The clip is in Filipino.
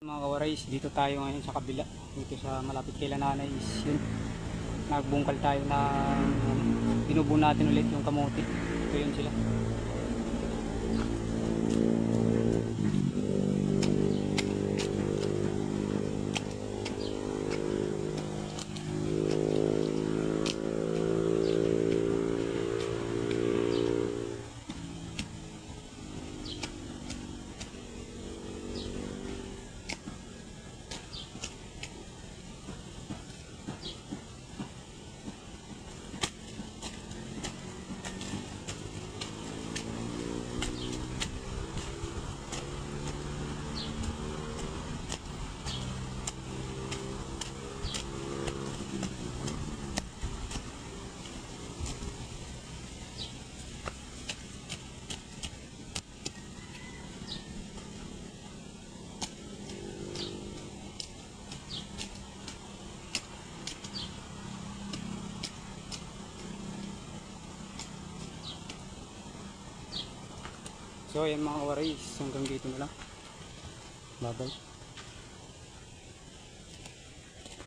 Mga kawarais, dito tayo ngayon sa kabila, dito sa malapit kay Lananay is yun, nagbungkal tayo na binubuo natin ulit yung kamote. Ito yun sila. So ayan mga kawarais, hanggang dito na lang. Bye bye.